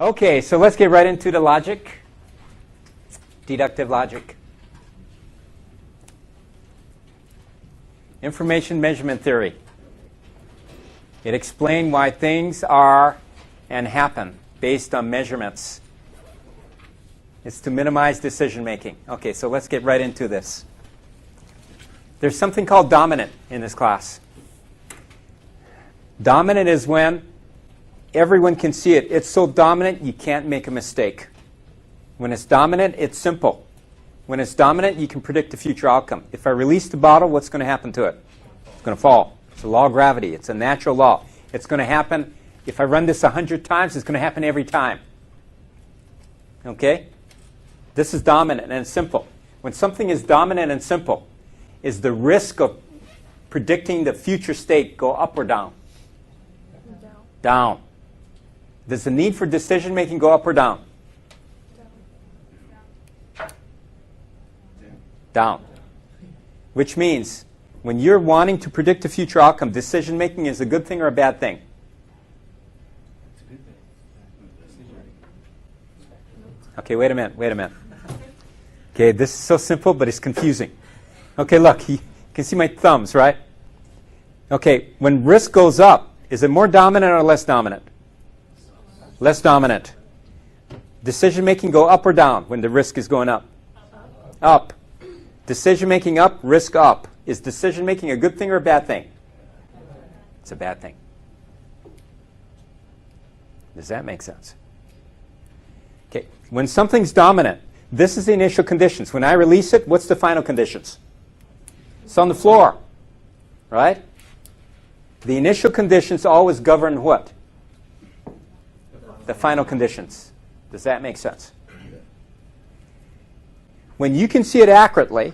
Okay, so let's get right into the logic. Deductive logic. Information measurement theory. It explains why things are and happen based on measurements. It's to minimize decision making. Okay, so let's get right into this. There's something called dominant in this class. Dominant is when everyone can see it. It's so dominant you can't make a mistake. When it's dominant, it's simple. When it's dominant, you can predict the future outcome. If I release the bottle, what's going to happen to it? It's going to fall. It's a law of gravity. It's a natural law. It's going to happen. If I run this 100 times, it's going to happen every time. Okay? This is dominant and simple. When something is dominant and simple, is the risk of predicting the future state go up or down? Down. Does the need for decision making go up or down? Down. Which means when you're wanting to predict the future outcome, decision making is a good thing or a bad thing? Okay, wait a minute. Okay, this is so simple, but it's confusing. Okay, look, you can see my thumbs, right? Okay, when risk goes up, is it more dominant or less dominant? Less dominant. Decision making go up or down when the risk is going up? Up. Decision making up, risk up. Is decision making a good thing or a bad thing? It's a bad thing. Does that make sense? Okay, when something's dominant, this is the initial conditions. When I release it, what's the final conditions? It's on the floor, right? The initial conditions always govern what? The final conditions. Does that make sense? When you can see it accurately,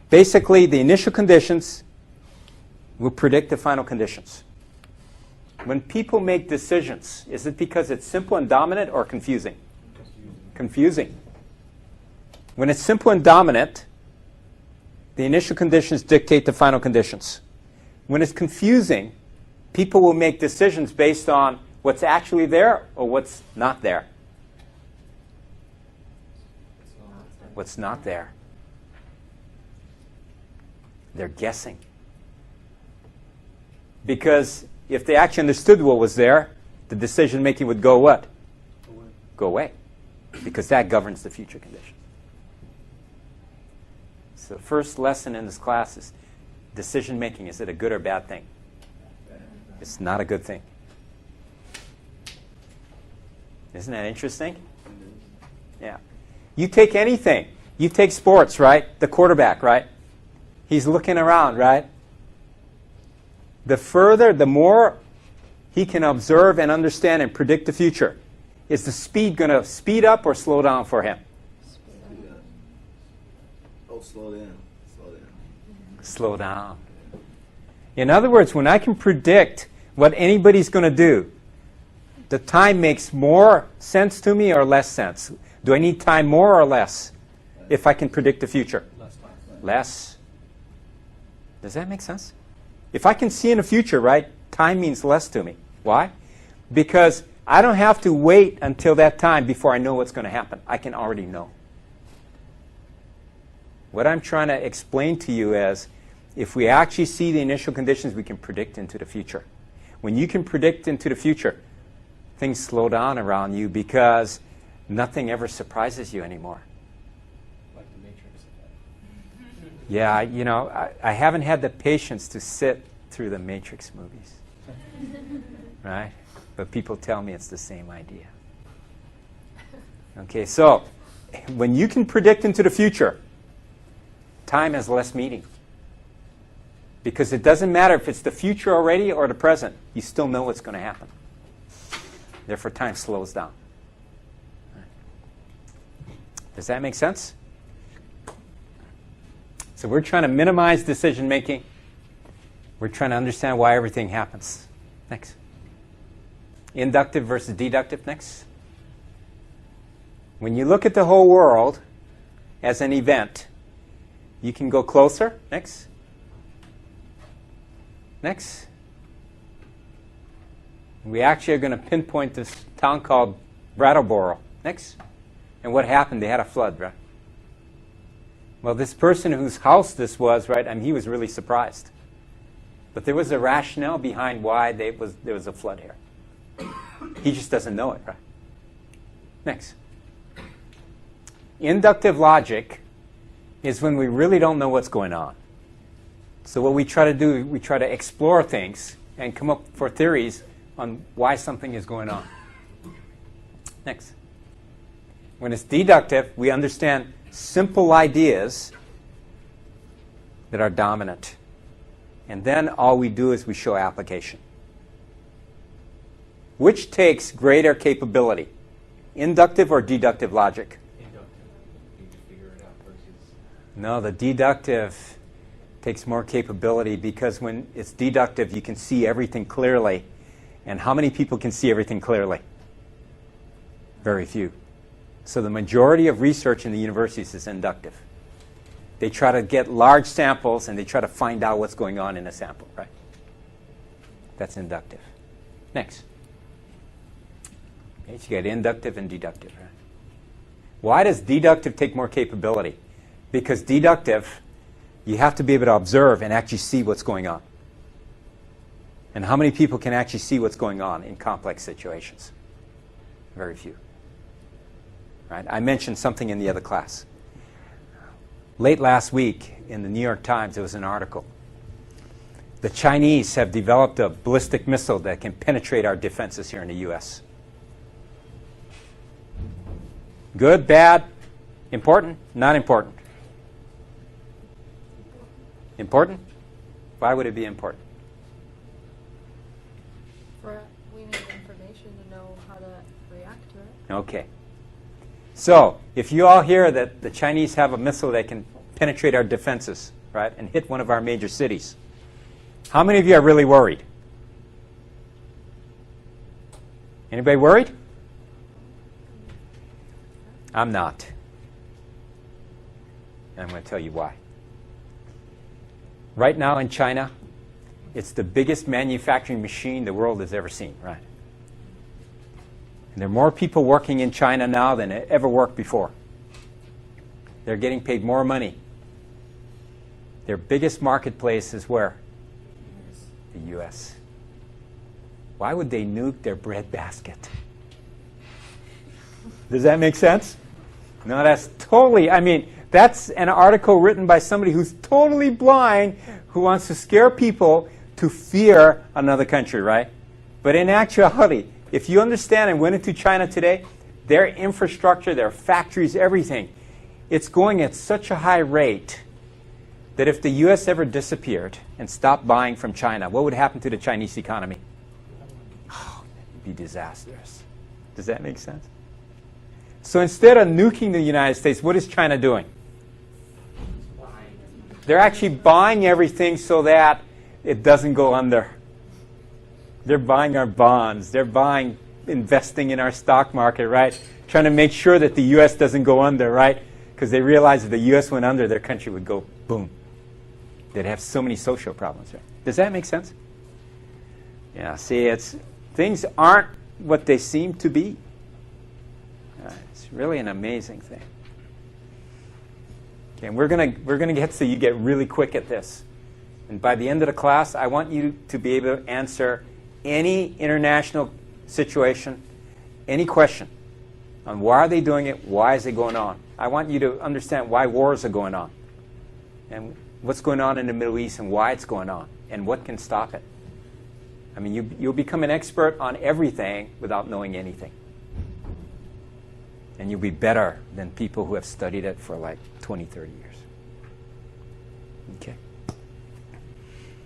basically the initial conditions will predict the final conditions. When people make decisions, is it because it's simple and dominant or confusing? Confusing. When it's simple and dominant, the initial conditions dictate the final conditions. When it's confusing, people will make decisions based on what's actually there or what's not there. What's not there. They're guessing. Because if they actually understood what was there, the decision making would go what? Go away. Because that governs the future conditions. So the first lesson in this class is decision making. Is it a good or bad thing? It's not a good thing. Isn't that interesting? Yeah. You take anything. You take sports, right? The quarterback, right? He's looking around, right? The more he can observe and understand and predict the future. Is the speed going to speed up or slow down for him? Speed up. Oh, slow down. Slow down. In other words, when I can predict what anybody's going to do, the time makes more sense to me or less sense? Do I need time more or less if I can predict the future? Less. Does that make sense? If I can see in the future, right, time means less to me. Why? Because I don't have to wait until that time before I know what's going to happen. I can already know. What I'm trying to explain to you is if we actually see the initial conditions, we can predict into the future. When you can predict into the future, things slow down around you because nothing ever surprises you anymore. Like the Matrix. Yeah, you know, I haven't had the patience to sit through the Matrix movies. Right? But people tell me it's the same idea. Okay, so when you can predict into the future, time has less meaning. Because it doesn't matter if it's the future already or the present. You still know what's going to happen. Therefore, time slows down. Does that make sense? So we're trying to minimize decision making. We're trying to understand why everything happens. Next. Inductive versus deductive. Next. When you look at the whole world as an event, you can go closer. Next. Next. We actually are going to pinpoint this town called Brattleboro. Next. And what happened? They had a flood, right? Well, this person whose house this was, right, I mean, he was really surprised. But there was a rationale behind why there was a flood here. He just doesn't know it, right? Next. Inductive logic is when we really don't know what's going on. So what we try to do, we try to explore things and come up for theories on why something is going on. Next. When it's deductive, we understand simple ideas that are dominant. And then all we do is we show application. Which takes greater capability? Inductive or deductive logic? Inductive. You need to figure it out versus. No, the deductive takes more capability because when it's deductive, you can see everything clearly. And how many people can see everything clearly? Very few. So the majority of research in the universities is inductive. They try to get large samples and they try to find out what's going on in a sample, right? That's inductive. Next. Okay, so you got inductive and deductive, right? Why does deductive take more capability? Because deductive, you have to be able to observe and actually see what's going on. And how many people can actually see what's going on in complex situations? Very few. Right? I mentioned something in the other class. Late last week in the New York Times, there was an article. The Chinese have developed a ballistic missile that can penetrate our defenses here in the U.S. Good, bad, important, not important? Important? Why would it be important? We need information to know how to react to it. Okay. So, if you all hear that the Chinese have a missile that can penetrate our defenses, right, and hit one of our major cities, how many of you are really worried? Anybody worried? I'm not. And I'm going to tell you why. Right now in China, it's the biggest manufacturing machine the world has ever seen, right? And there are more people working in China now than ever worked before. They're getting paid more money. Their biggest marketplace is where? The U.S. Why would they nuke their breadbasket? Does that make sense? No, that's totally, I mean, that's an article written by somebody who's totally blind, who wants to scare people to fear another country, right? But in actuality, if you understand and went into China today, their infrastructure, their factories, everything, it's going at such a high rate that if the U.S. ever disappeared and stopped buying from China, what would happen to the Chinese economy? Oh, it'd be disastrous. Does that make sense? So instead of nuking the United States, what is China doing? They're actually buying everything so that it doesn't go under. They're buying our bonds. They're investing in our stock market, right? Trying to make sure that the U.S. doesn't go under, right? Because they realize if the U.S. went under, their country would go boom. They'd have so many social problems, right? Does that make sense? Yeah, see, things aren't what they seem to be. It's really an amazing thing. Okay, and we're gonna get so you get really quick at this. And by the end of the class, I want you to be able to answer any international situation, any question on why are they doing it, why is it going on. I want you to understand why wars are going on and what's going on in the Middle East and why it's going on and what can stop it. I mean, you'll become an expert on everything without knowing anything. And you'll be better than people who have studied it for like 20, 30 years. Okay?